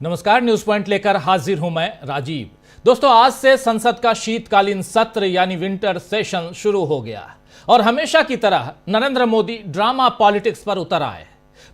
नमस्कार, news point लेकर हाजिर हूं मैं राजीव। दोस्तों, आज से संसद का शीतकालीन सत्र यानी विंटर सेशन शुरू हो गया और हमेशा की तरह नरेंद्र मोदी ड्रामा पॉलिटिक्स पर उतर आए।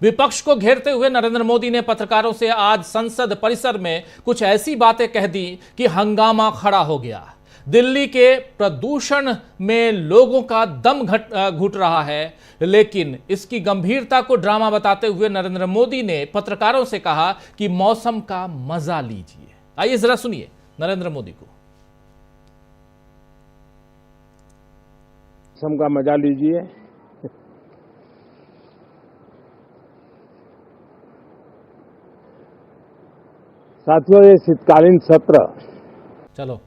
विपक्ष को घेरते हुए नरेंद्र मोदी ने पत्रकारों से आज संसद परिसर में कुछ ऐसी बातें कह दी कि हंगामा खड़ा हो गया। दिल्ली के प्रदूषण में लोगों का दम घुट रहा है, लेकिन इसकी गंभीरता को ड्रामा बताते हुए नरेंद्र मोदी ने पत्रकारों से कहा कि मौसम का मजा लीजिए। आइए जरा सुनिए नरेंद्र मोदी को। मौसम का मजा लीजिए। साथियों, ये शीतकालीन सत्र चलो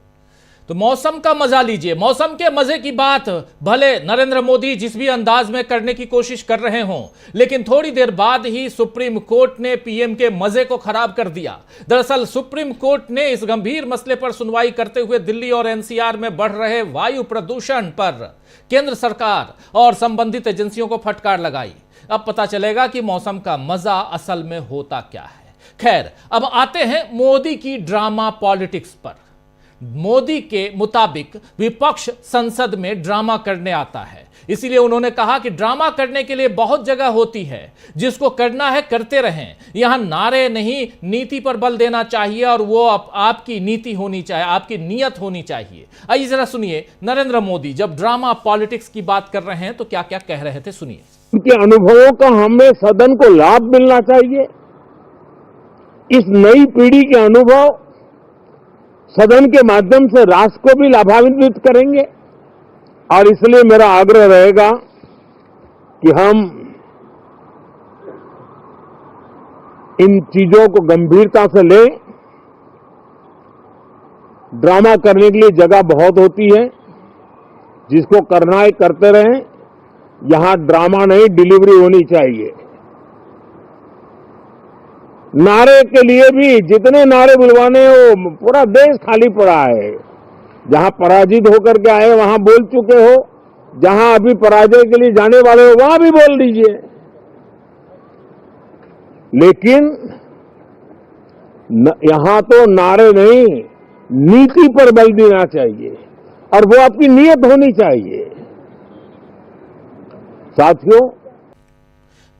तो मौसम का मजा लीजिए। मौसम के मजे की बात भले नरेंद्र मोदी जिस भी अंदाज में करने की कोशिश कर रहे हों, लेकिन थोड़ी देर बाद ही सुप्रीम कोर्ट ने पीएम के मजे को खराब कर दिया। दरअसल सुप्रीम कोर्ट ने इस गंभीर मसले पर सुनवाई करते हुए दिल्ली और एनसीआर में बढ़ रहे वायु प्रदूषण पर केंद्र सरकार और संबंधित एजेंसियों को फटकार लगाई। अब पता चलेगा कि मौसम का मजा असल में होता क्या है। खैर, अब आते हैं मोदी की ड्रामा पॉलिटिक्स पर। मोदी के मुताबिक विपक्ष संसद में ड्रामा करने आता है, इसीलिए उन्होंने कहा कि ड्रामा करने के लिए बहुत जगह होती है, जिसको करना है करते रहें। यहां नारे नहीं, नीति पर बल देना चाहिए और वो आपकी नीति होनी चाहिए, आपकी नीयत होनी चाहिए। आइए जरा सुनिए नरेंद्र मोदी जब ड्रामा पॉलिटिक्स की बात कर रहे हैं तो क्या क्या कह रहे थे, सुनिए। उनके अनुभवों का हमें सदन को लाभ मिलना चाहिए। इस नई पीढ़ी के अनुभव सदन के माध्यम से राष्ट्र को भी लाभान्वित करेंगे और इसलिए मेरा आग्रह रहेगा कि हम इन चीजों को गंभीरता से लें। ड्रामा करने के लिए जगह बहुत होती है, जिसको करना है करते रहें। यहां ड्रामा नहीं, डिलीवरी होनी चाहिए। नारे के लिए भी जितने नारे बुलवाने हो, पूरा देश खाली पड़ा है। जहां पराजित होकर के आए वहां बोल चुके हो, जहां अभी पराजय के लिए जाने वाले हो वहां भी बोल दीजिए, लेकिन यहां तो नारे नहीं, नीति पर बल देना चाहिए और वो आपकी नीयत होनी चाहिए। साथियों,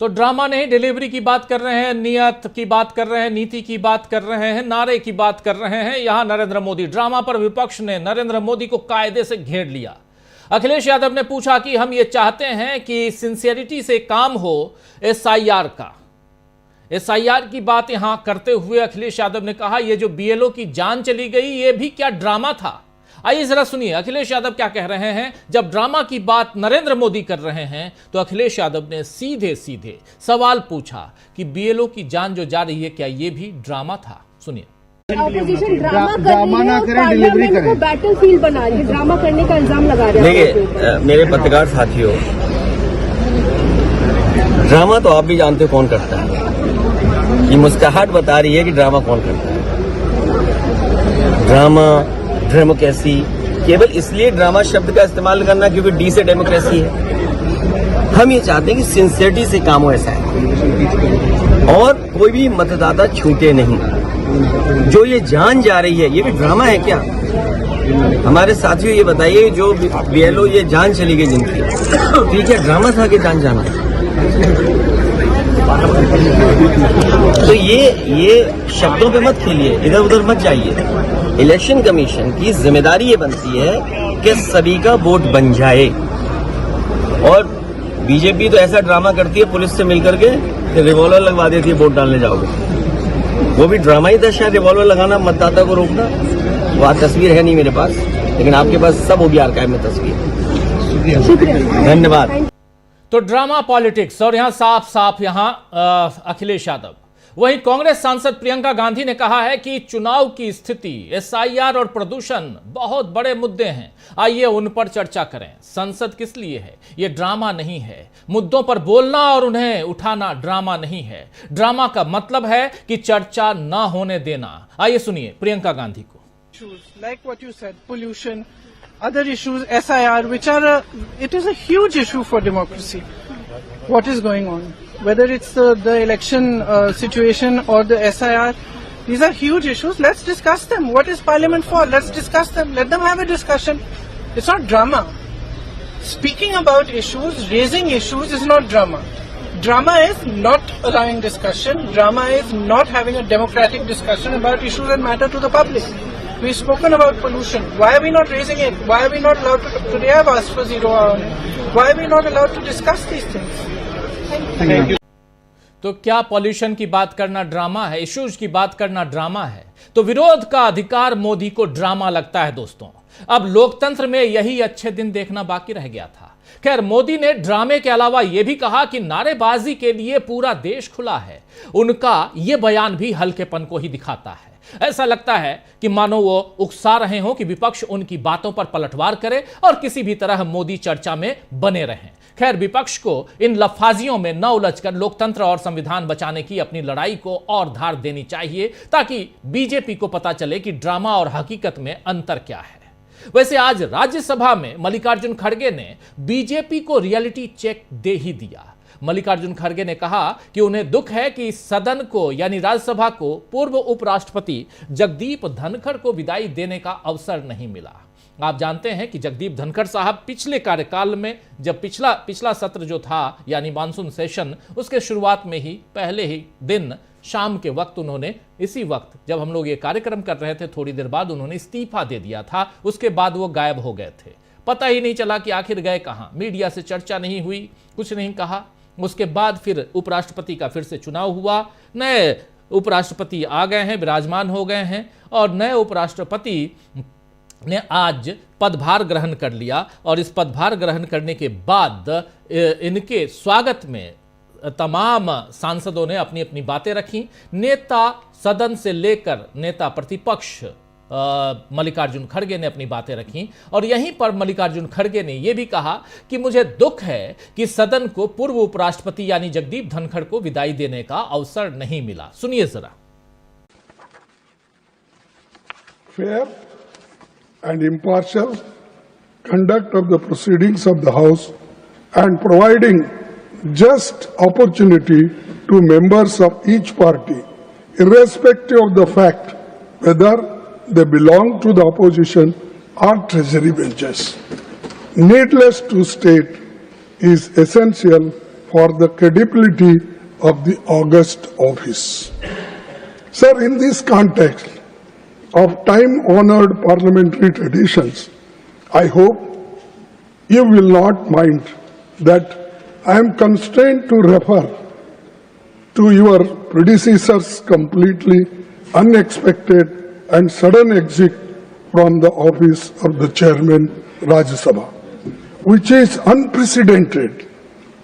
तो ड्रामा नहीं, डिलीवरी की बात कर रहे हैं, नियत की बात कर रहे हैं, नीति की बात कर रहे हैं, नारे की बात कर रहे हैं। यहां नरेंद्र मोदी ड्रामा पर विपक्ष ने नरेंद्र मोदी को कायदे से घेर लिया। अखिलेश यादव ने पूछा कि हम ये चाहते हैं कि सिंसियरिटी से काम हो एसआईआर का। एसआईआर की बात यहां करते हुए अखिलेश यादव ने कहा ये जो बीएलओ की जान चली गई, ये भी क्या ड्रामा था। आइए जरा सुनिए अखिलेश यादव क्या कह रहे हैं। जब ड्रामा की बात नरेंद्र मोदी कर रहे हैं तो अखिलेश यादव ने सीधे सीधे सवाल पूछा कि बीएलओ की जान जो जा रही है, क्या ये भी ड्रामा था। सुनिए। ऑपोजिशन ड्रामा ना करें, डिलीवरी करें, बैटलफील्ड बना रही है, ड्रामा करने का इल्जाम लगा रहे हैं। देखिए मेरे पत्रकार साथियों, ड्रामा तो आप भी जानते हो कौन करता है। ये मुस्कुराहट बता रही है कि ड्रामा कौन करता है। ड्रामा, डेमोक्रेसी, केवल इसलिए ड्रामा शब्द का इस्तेमाल करना क्योंकि डी से डेमोक्रेसी है। हम ये चाहते हैं कि सिंसियरिटी से काम हो ऐसा है और कोई भी मतदाता छूटे नहीं। जो ये जान जा रही है, ये भी ड्रामा है क्या? हमारे साथियों ये बताइए, जो बीएलओ ये जान चली गई जिनकी, ठीक है, ड्रामा था कि जान जाना? तो ये शब्दों पे मत खेलिए, इधर उधर मत जाइए। इलेक्शन कमीशन की जिम्मेदारी ये बनती है कि सभी का वोट बन जाए और बीजेपी तो ऐसा ड्रामा करती है पुलिस से मिलकर के कि रिवॉल्वर लगवा देती है वोट डालने जाओगे। वो भी ड्रामा ही था शायद, रिवॉल्वर लगाना, मतदाता को रोकना। वह तस्वीर है नहीं मेरे पास, लेकिन आपके पास सब होगी आर्काइव में तस्वीर। धन्यवाद। तो ड्रामा पॉलिटिक्स और यहां साफ साफ अखिलेश यादव। वहीं कांग्रेस सांसद प्रियंका गांधी ने कहा है कि चुनाव की स्थिति, एसआईआर और प्रदूषण बहुत बड़े मुद्दे हैं। आइए उन पर चर्चा करें। संसद किस लिए है? ये ड्रामा नहीं है। मुद्दों पर बोलना और उन्हें उठाना ड्रामा नहीं है। ड्रामा का मतलब है कि चर्चा ना होने देना। आइए सुनिए प्रियंका गांधी को। Like what you said, pollution, other issues, SIR, which are it is a huge issue for democracy. What is going on? Whether it's the election situation or the SIR, These are huge issues. Let's discuss them. What is Parliament for? Let's discuss them. Let them have a discussion. It's not drama. Speaking about issues, raising issues is not drama. Drama is not allowing discussion. Drama is not having a democratic discussion about issues that matter to the public. We've spoken about pollution. Why are we not raising it? Why are we not allowed to? Today I've asked for 0 hour on it. Why are we not allowed to discuss these things? Thank you. तो क्या pollution की बात करना drama है, issues की बात करना drama है? तो विरोध का अधिकार मोदी को ड्रामा लगता है दोस्तों। अब लोकतंत्र में यही अच्छे दिन देखना बाकी रह गया था। खैर, मोदी ने ड्रामे के अलावा यह भी कहा कि नारेबाजी के लिए पूरा देश खुला है। उनका यह बयान भी हल्केपन को ही दिखाता है। ऐसा लगता है कि मानो वो उकसा रहे हों कि विपक्ष उनकी बातों पर पलटवार करे और किसी भी तरह मोदी चर्चा में बने रहें। खैर, विपक्ष को इन लफाजियों में न उलझकर लोकतंत्र और संविधान बचाने की अपनी लड़ाई को और धार देनी चाहिए, ताकि बीजेपी को पता चले कि ड्रामा और हकीकत में अंतर क्या है। वैसे आज राज्यसभा में मल्लिकार्जुन खड़गे ने बीजेपी को रियलिटी चेक दे ही दिया। मल्लिकार्जुन खड़गे ने कहा कि उन्हें दुख है कि सदन को यानी राज्यसभा को पूर्व उपराष्ट्रपति जगदीप धनखड़ को विदाई देने का अवसर नहीं मिला। आप जानते हैं कि जगदीप धनखड़ साहब पिछले कार्यकाल में, जब पिछला सत्र जो था यानी मानसून सेशन, उसके शुरुआत में ही पहले ही दिन शाम के वक्त उन्होंने, इसी वक्त जब हम लोग ये कार्यक्रम कर रहे थे, थोड़ी देर बाद उन्होंने इस्तीफा दे दिया था। उसके बाद वो गायब हो गए थे, पता ही नहीं चला कि आखिर गए कहां। मीडिया से चर्चा नहीं हुई, कुछ नहीं कहा। उसके बाद फिर उपराष्ट्रपति का फिर से चुनाव हुआ, नए उपराष्ट्रपति आ गए हैं, विराजमान हो गए हैं और नए उपराष्ट्रपति ने आज पदभार ग्रहण कर लिया। और इस पदभार ग्रहण करने के बाद इनके स्वागत में तमाम सांसदों ने अपनी अपनी बातें रखी। नेता सदन से लेकर नेता प्रतिपक्ष मल्लिकार्जुन खड़गे ने अपनी बातें रखी और यहीं पर मल्लिकार्जुन खड़गे ने यह भी कहा कि मुझे दुख है कि सदन को पूर्व उपराष्ट्रपति यानी जगदीप धनखड़ को विदाई देने का अवसर नहीं मिला। सुनिए जरा। Fair and impartial conduct of the proceedings of the House and providing just opportunity to members of each party, irrespective of the fact whether they belong to the opposition or treasury benches. Needless to state, is essential for the credibility of the august office. Sir, in this context of time-honored parliamentary traditions, I hope you will not mind that I am constrained to refer to your predecessor's completely unexpected and sudden exit from the office of the chairman Rajya Sabha, which is unprecedented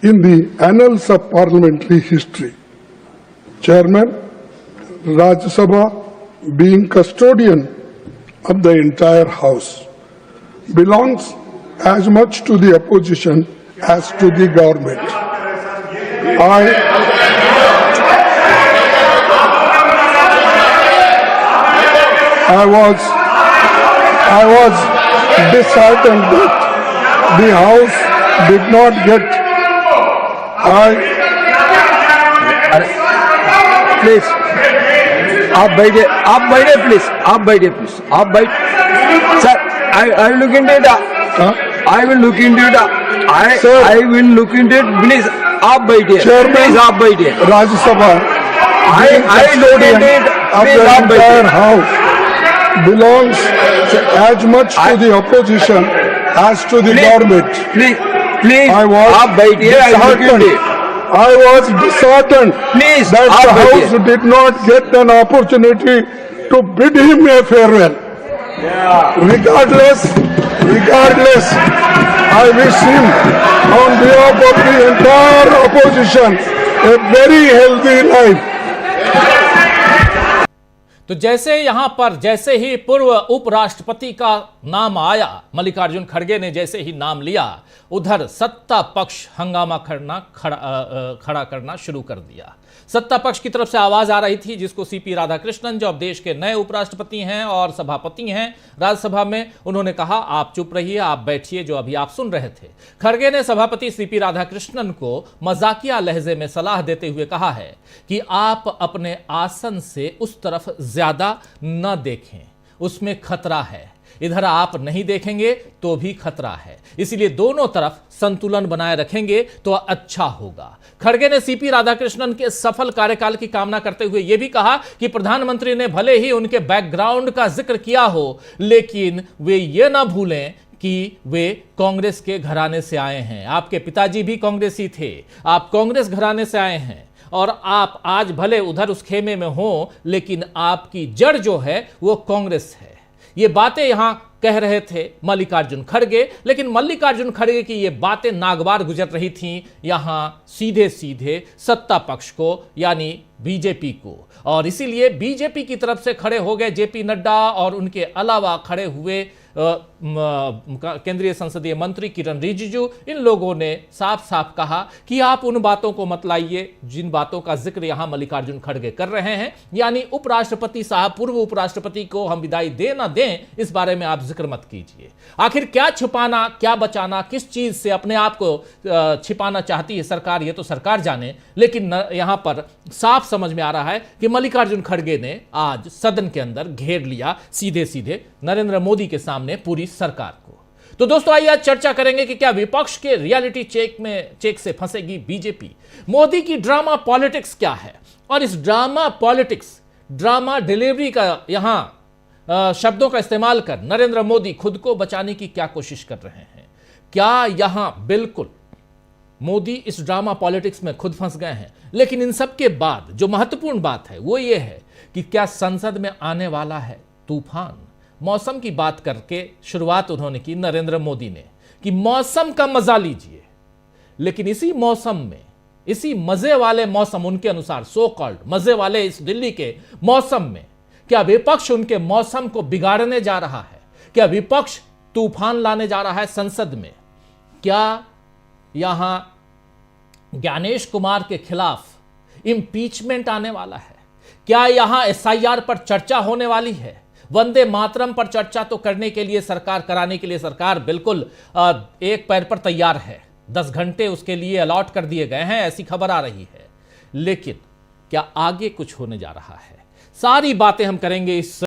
in the annals of parliamentary history. Chairman Rajya Sabha, being custodian of the entire house, belongs as much to the opposition as to the government. I was disheartened that the House did not get. Please, आप बैठिए please, आप बैठिए please, आप बैठ। Sir, I will look into it. I will look into it. I will look into it. Please, आप बैठिए। Please, आप बैठिए। Rajya Sabha I look into it. Please, आप बैठिए। House belongs as much to the opposition as to the government. Please, आप बैठिए। I was disheartened Please, that the बैठिए। House did not get an opportunity to bid him a farewell. Regardless, I wish him on behalf of the entire opposition a very healthy life. तो जैसे ही पूर्व उपराष्ट्रपति का नाम आया, मल्लिकार्जुन खड़गे ने जैसे ही नाम लिया, उधर सत्ता पक्ष हंगामा खड़ा करना शुरू कर दिया। सत्ता पक्ष की तरफ से आवाज आ रही थी, जिसको सीपी राधाकृष्णन, जो अब देश के नए उपराष्ट्रपति हैं और सभापति हैं राज्यसभा में, उन्होंने कहा आप चुप रहिए, आप बैठिए, जो अभी आप सुन रहे थे। खड़गे ने सभापति सीपी राधाकृष्णन को मजाकिया लहजे में सलाह देते हुए कहा है कि आप अपने आसन से उस तरफ ज्यादा न देखें, उसमें खतरा है, इधर आप नहीं देखेंगे तो भी खतरा है, इसलिए दोनों तरफ संतुलन बनाए रखेंगे तो अच्छा होगा। खड़गे ने सीपी राधाकृष्णन के सफल कार्यकाल की कामना करते हुए यह भी कहा कि प्रधानमंत्री ने भले ही उनके बैकग्राउंड का जिक्र किया हो, लेकिन वे ये ना भूलें कि वे कांग्रेस के घराने से आए हैं। आपके पिताजी भी कांग्रेसी थे, आप कांग्रेस घराने से आए हैं और आप आज भले उधर उस खेमे में हो, लेकिन आपकी जड़ जो है वो कांग्रेस है। ये बातें यहां कह रहे थे मल्लिकार्जुन खड़गे, लेकिन मल्लिकार्जुन खड़गे की ये बातें नागवार गुजर रही थीं यहां सीधे सीधे सत्ता पक्ष को, यानी बीजेपी को, और इसीलिए बीजेपी की तरफ से खड़े हो गए जेपी नड्डा और उनके अलावा खड़े हुए केंद्रीय संसदीय मंत्री किरण रिजिजू। इन लोगों ने साफ साफ कहा कि आप उन बातों को मत लाइए जिन बातों का जिक्र यहां मल्लिकार्जुन खड़गे कर रहे हैं, यानी उपराष्ट्रपति साहब, पूर्व उपराष्ट्रपति को हम विदाई दें ना दें, इस बारे में आप जिक्र मत कीजिए। आखिर क्या छुपाना, क्या बचाना, किस चीज से अपने आप को छिपाना चाहती है सरकार, ये तो सरकार जाने, लेकिन यहां पर साफ समझ में आ रहा है कि मल्लिकार्जुन खड़गे ने आज सदन के अंदर घेर लिया सीधे सीधे नरेंद्र मोदी के सामने पूरी सरकार को। तो दोस्तों आइए आज चर्चा करेंगे कि क्या विपक्ष के रियलिटी चेक से फंसेगी बीजेपी। मोदी की ड्रामा पॉलिटिक्स क्या है, और इस ड्रामा पॉलिटिक्स, ड्रामा डिलीवरी का यहां शब्दों का इस्तेमाल कर नरेंद्र मोदी खुद को बचाने की क्या कोशिश कर रहे हैं। क्या यहां बिल्कुल मोदी इस ड्रामा पॉलिटिक्स में खुद फंस गए हैं। लेकिन इन सब के बाद जो महत्वपूर्ण बात है वो ये है कि क्या संसद में आने वाला है तूफान। मौसम की बात करके शुरुआत उन्होंने की नरेंद्र मोदी ने कि मौसम का मजा लीजिए, लेकिन इसी मौसम में, इसी मजे वाले मौसम, उनके अनुसार सो कॉल्ड मजे वाले इस दिल्ली के मौसम में क्या विपक्ष उनके मौसम को बिगाड़ने जा रहा है। क्या विपक्ष तूफान लाने जा रहा है संसद में। क्या यहां ज्ञानेश कुमार के खिलाफ इंपीचमेंट आने वाला है। क्या यहां एसआईआर पर चर्चा होने वाली है। वंदे मातरम पर चर्चा तो करने के लिए सरकार, कराने के लिए सरकार बिल्कुल एक पैर पर तैयार है। 10 घंटे उसके लिए अलॉट कर दिए गए हैं, ऐसी खबर आ रही है। लेकिन क्या आगे कुछ होने जा रहा है, सारी बातें हम करेंगे इस